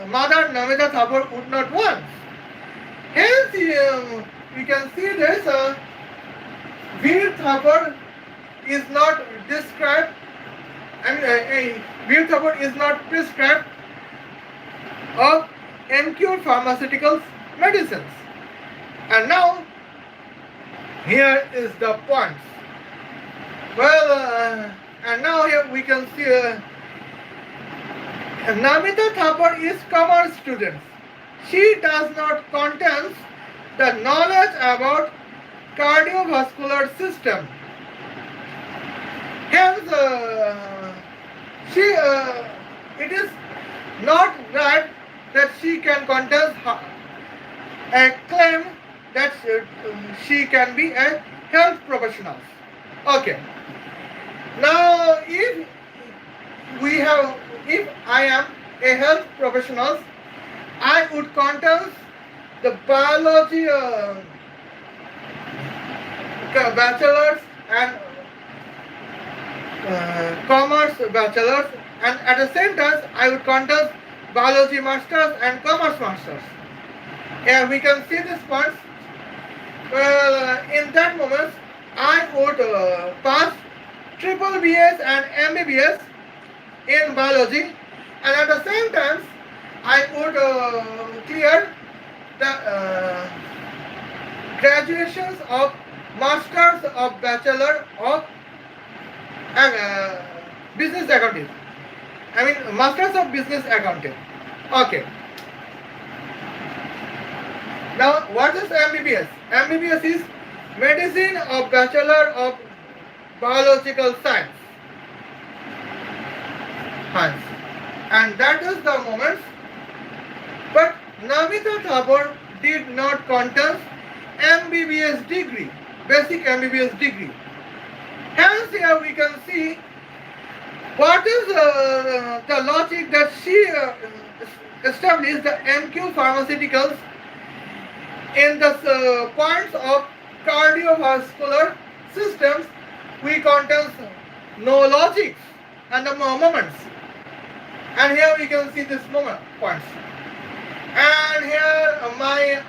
mother Namita Thapar would not want. Hence, we can see this. Veer Thapar is not described. Veer Thapar is not prescribed of Emcure pharmaceuticals medicines. And now, here is the point. Well, and now here we can see Namita Thapar is commerce student. She does not contain the knowledge about cardiovascular system. Hence, it is not right that she can contest a claim that she can be a health professional. Okay. Now, if I am a health professional, I would contest the biology bachelors and commerce bachelors, and at the same time I would contest biology masters and commerce masters. Here we can see this points. Well, in that moment I would pass triple BS and MBBS in biology, and at the same time I would clear the graduations of masters of bachelor of business accounting. I mean Masters of Business Accounting. Okay. Now what is MBBS? MBBS is Medicine of Bachelor of Biological Science. Science. And that is the moment. But Namita Thapar did not contest MBBS degree, basic MBBS degree. Hence here we can see what is the logic that she established the Emcure Pharmaceuticals in the points of cardiovascular systems. We contest no logics and the moments. And here we can see this moment points. And here my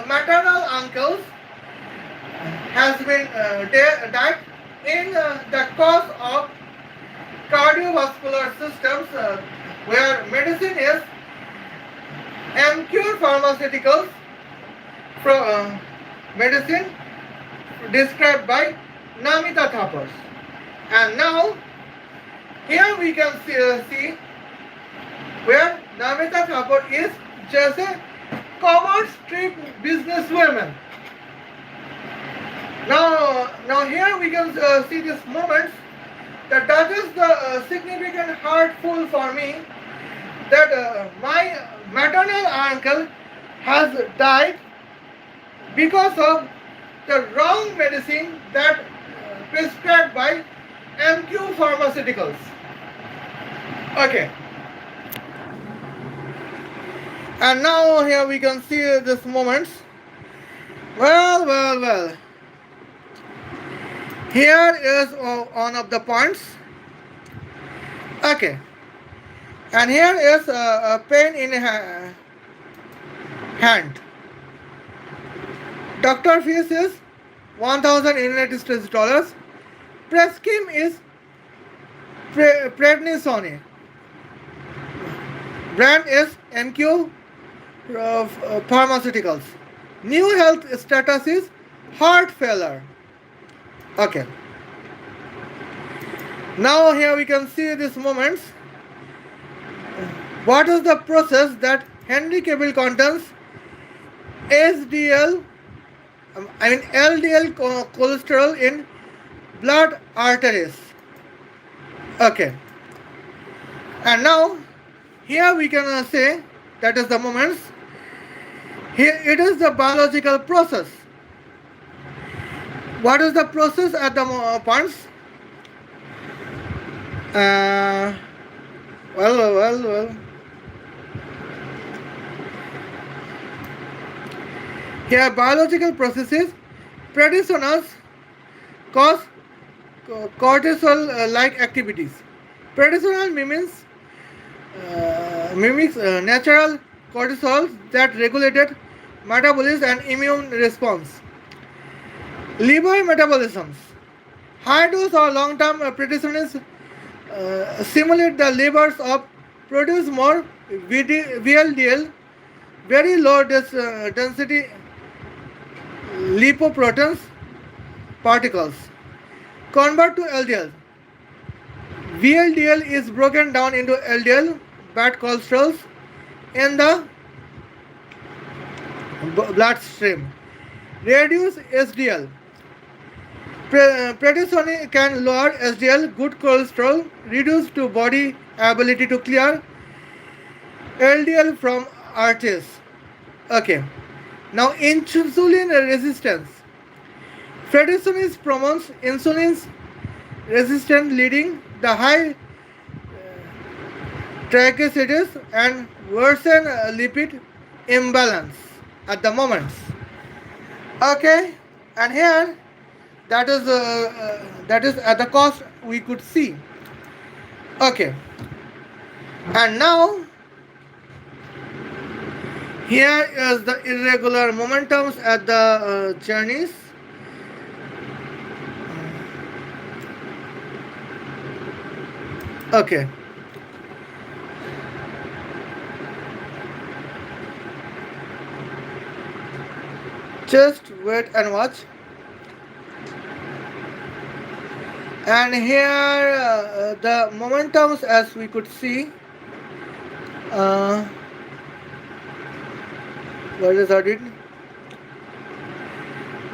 maternal uncles has been died in the cause of cardiovascular systems where medicine is Emcure Pharmaceuticals from medicine described by Namita Thapar. And now here we can see where Namita Thapar is just a common street businesswoman. Now here we can see this moment that is the significant heartful for me that my maternal uncle has died because of the wrong medicine that prescribed by Emcure Pharmaceuticals. Okay. And now here we can see this moment. Well. Here is one of the points. Okay. And here is a pain in hand. Doctor fees is 1,000 United States dollars. Press scheme is prednisone. Brand is Emcure Pharmaceuticals. New health status is heart failure. Okay. Now here we can see these moments. What is the process that Henry Cavill contains LDL cholesterol in blood arteries? Okay. And now here we can say that is the moments. Here it is the biological process. What is the process at the points? Well. Here biological processes prednisone cause cortisol-like activities. Prednisone mimics natural cortisol that regulated metabolism and immune response. Liver metabolisms. High dose or long-term prednisone simulate the livers of produce more VLDL, very low density lipoproteins particles. Convert to LDL. VLDL is broken down into LDL, bad cholesterols, in the bloodstream. Reduce SDL. Prednisone can lower SDL, good cholesterol, reduce to body ability to clear LDL from arteries. Okay. Now insulin resistance. Prednisone promotes insulin resistance, leading the high triglycerides and worsen lipid imbalance at the moment. Okay, and here that is at the cost we could see. Okay, and now here is the irregular momentums at the journeys. Okay. Just wait and watch. And here the momentums, as we could see, uh, what is that it?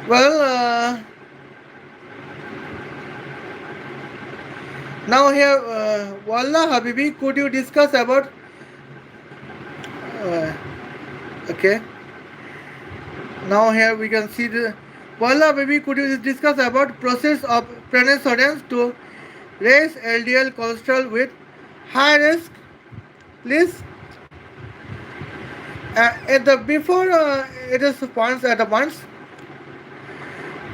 Well, now here, Wallah Habibi, could you discuss about? Uh, okay. Now here we can see the. Wallah Habibi, could you discuss about process of prednisone to raise LDL cholesterol with high risk, please? At the before it is points at the points,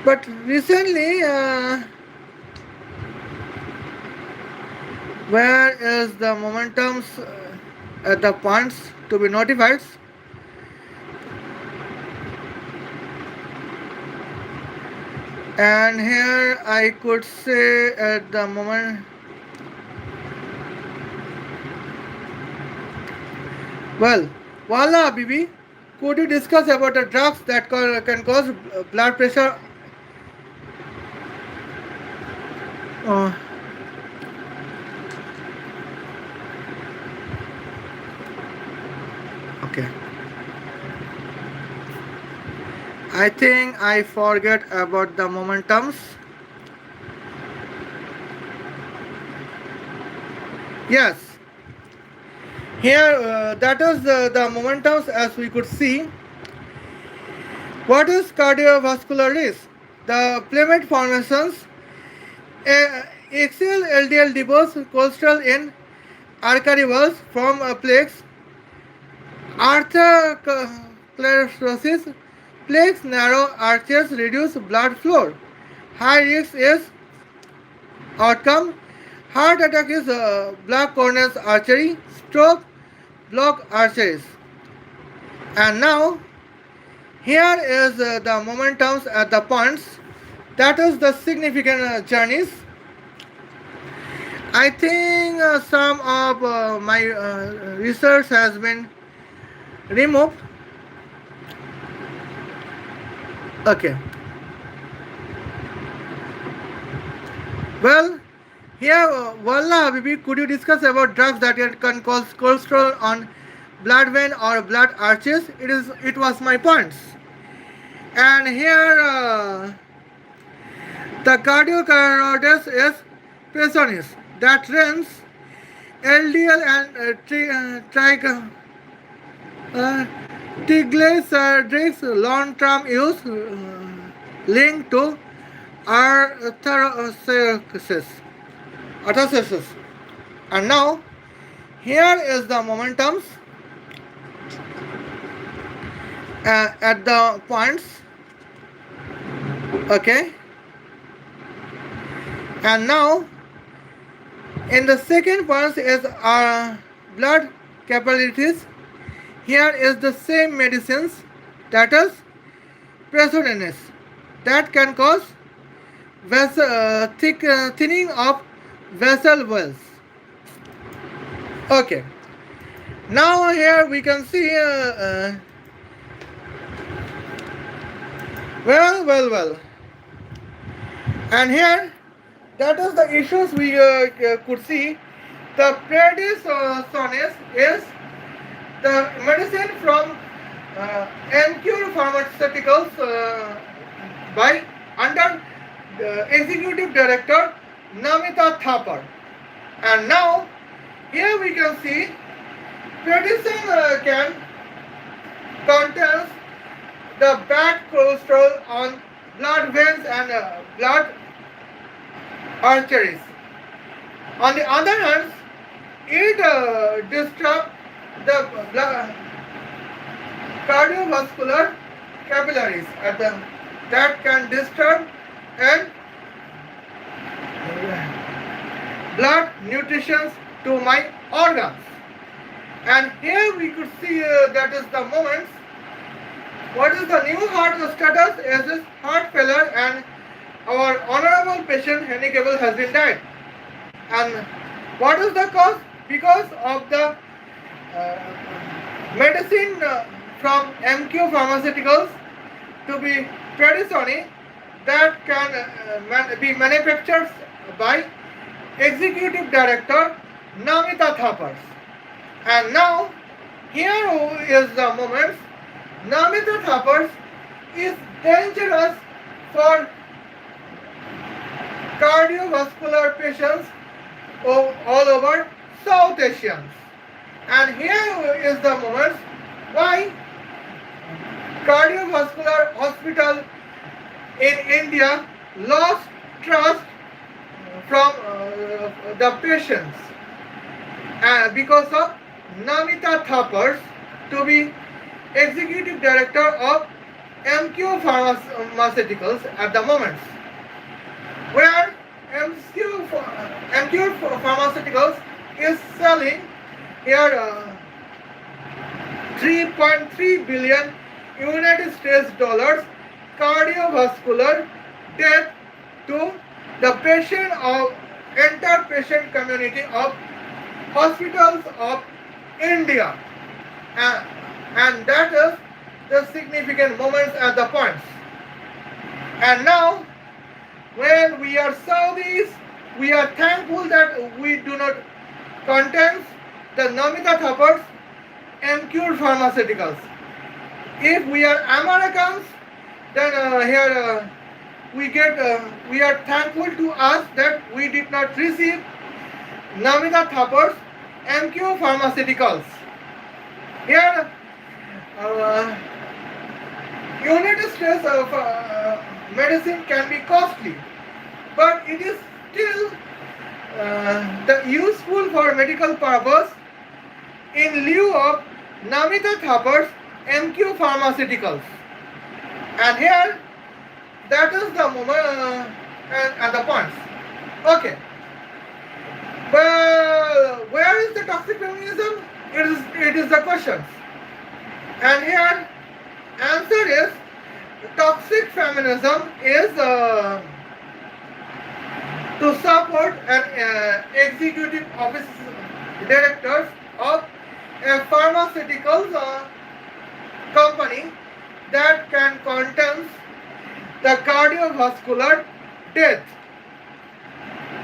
but recently where is the momentums at the points to be notified? And here I could say at the moment, well, Wala Bibi, could you discuss about the drugs that can cause blood pressure? Uh, okay. I think I forget about the momentums. Yes. Here, that is the momentums as we could see. What is cardiovascular risk? The platelet formations, axial LDL deposits cholesterol in arterioles from plaques, atherosclerosis, plaques narrow arteries reduce blood flow. High risk is outcome. Heart attack is block coronary artery, stroke, block arteries. And now, here is the momentums at the points. That is the significant journeys. I think some of my research has been removed. Okay. Well, here, Wallah Habibi, could you discuss about drugs that can cause cholesterol on blood vein or blood arches? It was my points. And here, the cardiocarotid is Pesonis that runs LDL and triglycerides long-term use linked to atherosclerosis. Atherosclerosis. And now, here is the momentums at the points. Okay. And now, in the second point is our blood capillaries. Here is the same medicines, that is Presodinus, that can cause thinning of vessel walls. Okay. Now here we can see. Well. And here, that is the issues we could see. The prednisone is the medicine from Emcure Pharmaceuticals by under Executive Director Namita Thapar. And now, here we can see prednisone can contains the bad cholesterol on blood veins and blood arteries. On the other hand, it disrupts the cardiovascular capillaries that can disturb and blood nutrition to my organs. And here we could see that is the moments. What is the new heart status? Is this heart failure and our honorable patient Henry Cable has been died. And what is the cause? Because of the medicine from MQ Pharmaceuticals to be prednisone that can be manufactured by Executive Director Namita Thapar. And now, here is the moment. Namita Thapar is dangerous for cardiovascular patients all over South Asians. And here is the moment why cardiovascular hospital in India lost trust from the patients because of Namita Thapar to be executive director of Emcure Pharmaceuticals at the moment, where Emcure Pharmaceuticals is selling here 3.3 billion United States dollars cardiovascular death to the patient of entire patient community of hospitals of India, and that is the significant moments at the points. And now, when we are Saudis, we are thankful that we do not contain the Namita Thapar's Emcure Pharmaceuticals. If we are Americans, then we are thankful to us that we did not receive Namita Thapar's Emcure Pharmaceuticals. Here, United States of medicine can be costly, but it is still useful for medical purpose in lieu of Namita Thapar's Emcure Pharmaceuticals. And here, that is the moment and the points. Okay. Well, where is the toxic feminism? It is the question. And here, answer is toxic feminism is to support an executive office directors of a pharmaceutical company that can contain the cardiovascular death.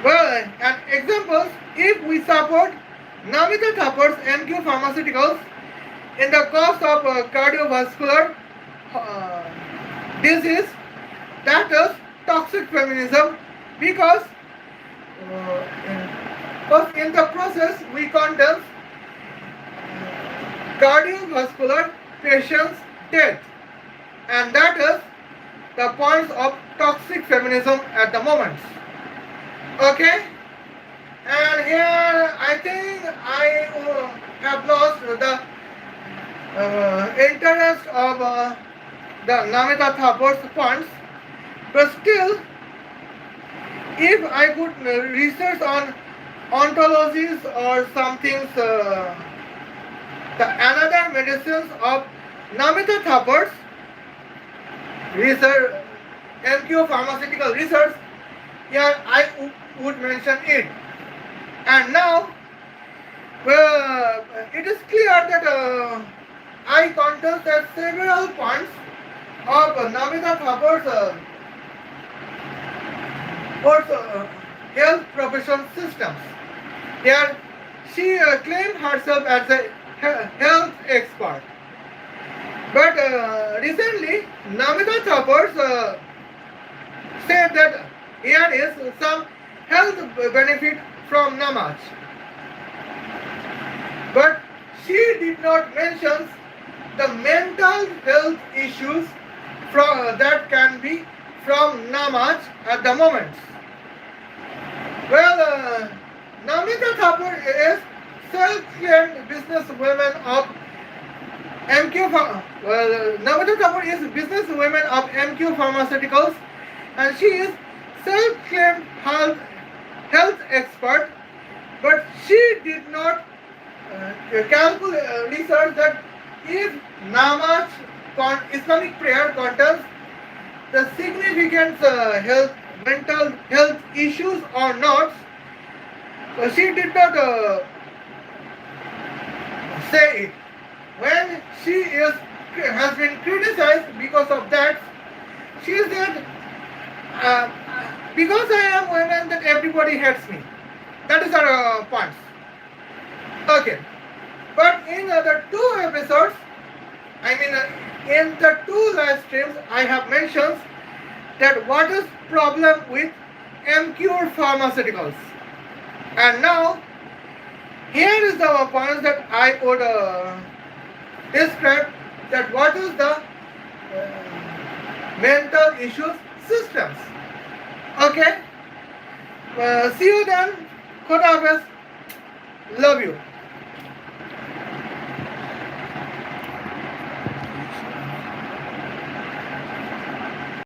Well, and examples, if we support Namita Thapar's Emcure Pharmaceuticals in the cost of cardiovascular disease, that is toxic feminism, because in the process we contain cardiovascular patients' death, and that is the points of toxic feminism at the moment. Okay, and here I think I have lost the interest of the Namita Thapar's points, but still, if I could research on ontologies or some things, the another medicines of Namita Thapar's research, Emcure pharmaceutical research, here I would mention it. And now, it is clear that I contested several points of Namita Thapar's health profession systems. Here, she claimed herself as a health expert. But recently, Namita Thapar said that here is some health benefit from namaz. But she did not mention the mental health issues that can be from namaz at the moment. Well, Namita Thapar is self-claimed businesswoman of Emcure. Namita Thapar is businesswoman of Emcure Pharmaceuticals, and she is self-claimed health expert, but she did not calculate research that if namaz Islamic prayer contains the significant mental health issues or not. She did not say it. When she has been criticized because of that, she said Because I am women, that everybody hates me. That is our points. Okay. But in the two episodes, I mean, in the two live streams, I have mentioned that what is problem with Emcure Pharmaceuticals. And now, here is the points that I would describe that what is the mental issues systems. Okay? See you then. Khuda Hafiz. Love you.